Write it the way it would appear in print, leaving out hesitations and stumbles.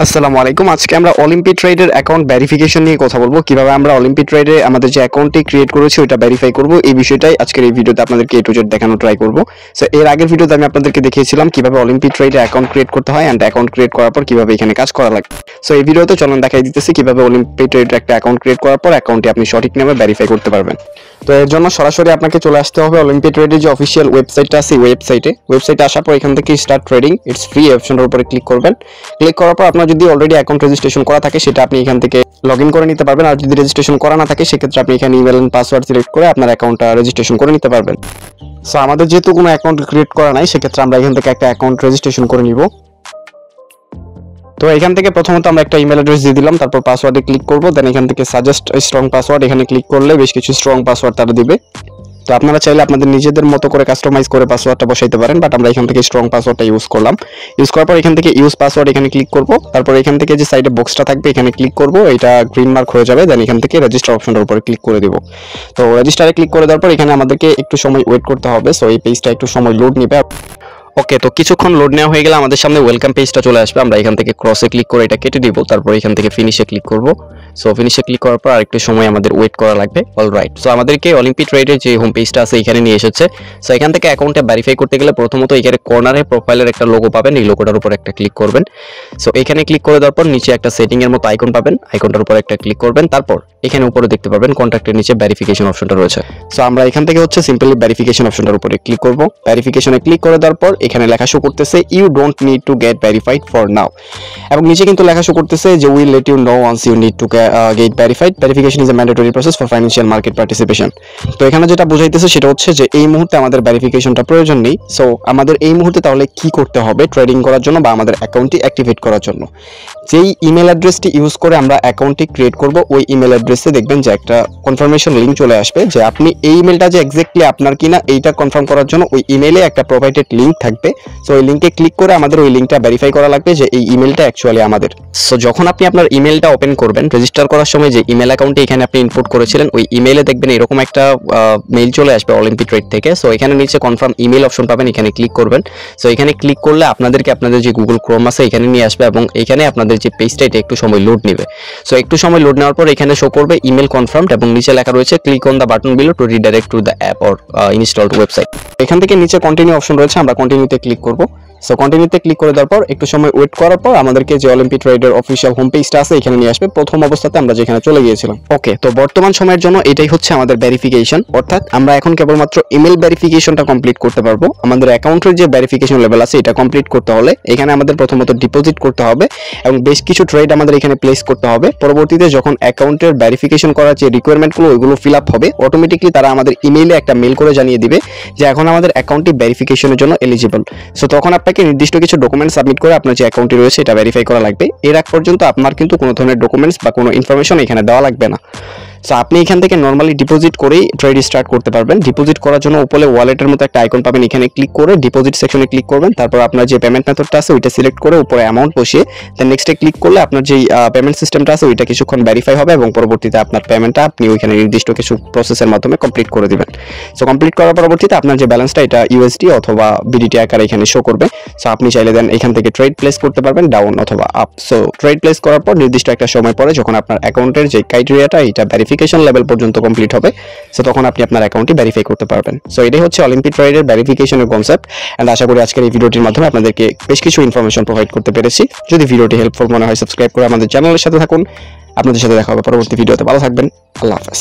আসসালামু আলাইকুম। আজকে আমরা অলিম্পিক ট্রেডের অ্যাকাউন্ট ভেরিফিকেশন নিয়ে কথা বলবো। কিভাবে আমরা অলিম্পিক ট্রেডে আমাদের যে অ্যাকাউন্টটি ক্রিয়েট করেছি ওটা ভেরিফাই করব, এই বিষয়টাই আজকের এই ভিডিওতে আপনাদেরকে এ টু জেড দেখানো ট্রাই করব। সো এর আগের ভিডিওতে আমি আপনাদেরকে দেখিয়েছিলাম কিভাবে অলিম্পিক ট্রেডে অ্যাকাউন্ট ক্রিয়েট করতে হয় এন্ড অ্যাকাউন্ট ক্রিয়েট করার পর কিভাবে এখানে কাজ করা লাগে। সো এই ভিডিওতে চলুন দেখাই দিতেছি কিভাবে অলিম্পিক ট্রেডে একটা অ্যাকাউন্ট ক্রিয়েট করার পর অ্যাকাউন্টটি আপনি সঠিক নামে ভেরিফাই করতে পারবেন। তো এর জন্য সরাসরি আপনাকে চলে আসতে হবে অলিম্পিক ট্রেডের যে অফিসিয়াল ওয়েবসাইটটা আছে ওয়েবসাইটে আসার পর এখান থেকে স্টার্ট ট্রেডিং ইটস ফ্রি অপশনের উপরে ক্লিক করবেন। ক্লিক করার পর আপনার যদি অলরেডি অ্যাকাউন্ট রেজিস্ট্রেশন করা থাকে সেটা আপনি এখান থেকে লগইন করে নিতে পারবেন, আর যদি রেজিস্ট্রেশন করা না থাকে সেক্ষেত্রে আপনি এখানে ইমেল এন্ড পাসওয়ার্ড সিলেক্ট করে আপনার অ্যাকাউন্টটা রেজিস্ট্রেশন করে নিতে পারবেন। সো আমাদের যেহেতু কোনো অ্যাকাউন্ট ক্রিয়েট করা নাই সেক্ষেত্রে আমরা এখান থেকে একটা অ্যাকাউন্ট রেজিস্ট্রেশন করে নিব। তো এখান থেকে প্রথমত আমরা একটা ইমেল অ্যাড্রেস দিয়ে দিলাম, তারপর পাসওয়ার্ডে ক্লিক করব, দেন এখান থেকে সাজেস্ট স্ট্রং পাসওয়ার্ড এখানে ক্লিক করলে বেশ কিছু স্ট্রং পাসওয়ার্ড তারা দিবে। তো আপনারা চাইলে আপনাদের নিজেদের মতো করে কাস্টমাইজ করে পাসওয়ার্ডটা বসাইতে পারেন, বাট আমরা এখান থেকে স্ট্রং পাসওয়ার্ডটা ইউজ করলাম। ইউজ করার পর এখান থেকে ইউজ পাসওয়ার্ড এখানে ক্লিক করব, তারপর এখান থেকে যে সাইডে বক্সটা থাকবে এখানে ক্লিক করব, এটা গ্রিন মার্ক হয়ে যাবে, দেন এখান থেকে রেজিস্টার অপশনটার উপরে ক্লিক করে দেব। তো রেজিস্টারে ক্লিক করে দেওয়ার পর এখানে আমাদেরকে একটু সময় ওয়েট করতে হবে। সো এই পেজটা একটু সময় লোড নেবে। ওকে, তো কিছুক্ষণ লোড নেওয়া হয়ে গেলে আমাদের সামনে ওয়েলকাম পেজটা চলে আসবে। আমরা এখান থেকে ক্রসে ক্লিক করে এটা কেটে দিব, তারপর এখান থেকে ফিনিশে ক্লিক করব। সো ফিনিশে ক্লিক করার পর আরেকটু সময় আমাদের ওয়েট করা লাগবে। অলরাইট, সো আমাদেরকে অলিম্পিক ট্রেডের যে হোম পেজটা আছে এখানে নিয়ে এসেছে। সো এখান থেকে অ্যাকাউন্টে ভেরিফাই করতে গেলে প্রথমত এখানে কর্নারে প্রোফাইলের একটা লোগো পাবেন, এই লোগোটার উপর একটা ক্লিক করবেন। সো এখানে ক্লিক করে দেওয়ার পর নিচে একটা সেটিং এর মতো আইকন পাবেন, আইকনটার উপর একটা ক্লিক করবেন, তারপর এখানে উপরে দেখতে পাবেন কন্ট্যাক্টের নিচে ভেরিফিকেশন অপশনটা রয়েছে। সো আমরা এখান থেকে হচ্ছে সিম্পলি ভেরিফিকেশন অপশনটার উপরে ক্লিক করব। ভেরিফিকেশনে ক্লিক করে দেওয়ার পর এখানে লেখা শো করতেছে you don't need to get verified for now, এবং নিচে কিন্তু লেখা শো করতেছে যে will let you know once you need to get verified, verification is a mandatory process for financial market participation. তো এখানে যেটা বোঝাইতেছে সেটা হচ্ছে যে এই মুহূর্তে আমাদের ভেরিফিকেশনটা প্রয়োজন নেই। সো আমাদের এই মুহূর্তে তাহলে কি করতে হবে ট্রেডিং করার জন্য বা আমাদের অ্যাকাউন্টটি অ্যাক্টিভেট করার জন্য? যেই ইমেল অ্যাড্রেসটি ইউজ করে আমরা অ্যাকাউন্টটি ক্রিয়েট করব ওই ইমেল অ্যাড্রেসে দেখবেন যে একটা কনফার্মেশন লিঙ্ক চলে আসবে, যে আপনি এই ইমেলটা যে এক্স্যাক্টলি আপনার কিনা এইটা কনফার্ম করার জন্য ওই ইমেলে একটা প্রোভাইডেড লিঙ্ক থাকবে। সো ওই লিঙ্কে ক্লিক করে আমাদের ওই লিঙ্কটা ভেরিফাই করা লাগবে যে এই ইমেলটা অ্যাকচুয়ালি আমাদের। সো যখন আপনি আপনার ইমেলটা ওপেন করবেন রেজিস্টার করার সময় যে ইমেল অ্যাকাউন্টে এখানে আপনি ইনপুট করেছিলেন ওই ইমেলে দেখবেন এরকম একটা মেইল চলে আসবে অলিম্পিক ট্রেড থেকে। সো এখানে নিচে কনফার্ম ইমেল অপশন পাবেন, এখানে ক্লিক করবেন। সো এখানে ক্লিক করলে আপনাদেরকে আপনাদের যে গুগল ক্রোম আছে এখানে নিয়ে আসবে, এবং এখানে আপনাদের যে পেজটা এটা একটু সময় লোড নেবে। সো একটু সময় লোড নেওয়ার পর এখানে শো করবে ইমেল কনফার্মড, এবং নিচে লেখা রয়েছে click on the button below to redirect to the app or installed website. এখান থেকে নিচে কন্টিনিউ অপশন রয়েছে, আমরা কন্টিনিউতে ক্লিক করব। সো কন্টিনিউতে ক্লিক করে দেওয়ার পর একটু সময় ওয়েট করার পর আমাদেরকে যে অলিম্পিক ট্রেডের অফিসিয়াল হোম পেজটা আছে এখানে নিয়ে আসবে, প্রথম অবস্থাতে আমরা যেখানে চলে গিয়েছিলাম। ওকে, তো বর্তমান সময়ের জন্য এটাই হচ্ছে আমাদের ভেরিফিকেশন, অর্থাৎ আমরা এখন কেবলমাত্র ইমেল ভেরিফিকেশনটা কমপ্লিট করতে পারবো। আমাদের অ্যাকাউন্টের যে ভেরিফিকেশন লেভেল আছে এটা কমপ্লিট করতে হলে এখানে আমাদের প্রথমত ডিপোজিট করতে হবে এবং বেশ কিছু ট্রেড আমাদের এখানে প্লেস করতে হবে। পরবর্তীতে যখন অ্যাকাউন্টের ভেরিফিকেশন করার যে রিকোয়ারমেন্টগুলো ওইগুলো ফিল আপ হবে, অটোমেটিকলি তারা আমাদের ইমেইলে একটা মেল করে জানিয়ে দিবে যে এখন আমাদের অ্যাকাউন্টটি ভেরিফিকেশনের জন্য এলিজিবল। সো তখন আপনাকে নির্দিষ্ট কিছু ডকুমেন্টস সাবমিট করে আপনার যে অ্যাকাউন্টটি রয়েছে এটা ভেরিফাই করা লাগবে। এর আগ পর্যন্ত আপনার কিন্তু কোনো ধরনের ডকুমেন্টস বা কোনো ইনফরমেশন এখানে দেওয়া লাগবে না। সো আপনি এখান থেকে নর্মালি ডিপোজিট করেই ট্রেড স্টার্ট করতে পারবেন। ডিপোজিট করার জন্য উপরে ওয়ালেটের মতো একটা আইকন পাবেন, এখানে ক্লিক করে ডিপোজিট সেকশনে ক্লিক করবেন, তারপর আপনার যে পেমেন্ট মেথডটা আছে ওইটা সিলেক্ট করে উপরে অ্যামাউন্ট বসিয়ে দেন নেক্সটে ক্লিক করলে আপনার যেই পেমেন্ট সিস্টেমটা আছে ওইটা কিছুক্ষণ ভেরিফাই হবে এবং পরবর্তীতে আপনার পেমেন্টটা আপনি ওইখানে নির্দিষ্ট কিছু প্রসেসের মাধ্যমে কমপ্লিট করে দিবেন। সো কমপ্লিট করার পরবর্তীতে আপনার যে ব্যালেন্সটা এটা ইউএসডি অথবা বিডিটি আকারে এখানে শো করবে। সো আপনি চাইলে দেন এখান থেকে ট্রেড প্লেস করতে পারবেন ডাউন অথবা আপ। সো ট্রেড প্লেস করার পর নির্দিষ্ট একটা সময় পরে যখন আপনার অ্যাকাউন্টের যে ক্রাইটেরিয়াটা এটা ভেরিফিকেশন লেভেল পর্যন্ত কমপ্লিট হবে, সো তখন আপনি আপনার অ্যাকাউন্টটি ভেরিফাই করতে পারবেন। সো এটাই হচ্ছে অলিম্পিক ট্রেডের ভেরিফিকেশনের কনসেপ্ট, এন্ড আশা করি আজকের এই ভিডিওটির মাধ্যমে আপনাদেরকে বেশ কিছু ইনফরমেশন প্রোভাইড করতে পেরেছি। যদি ভিডিওটি হেল্পফুল মনে হয় সাবস্ক্রাইব করে আমাদের চ্যানেলের সাথে থাকুন। আপনাদের সাথে দেখা হবে পরবর্তী ভিডিওতে। ভালো থাকবেন, আল্লাহ হাফেজ।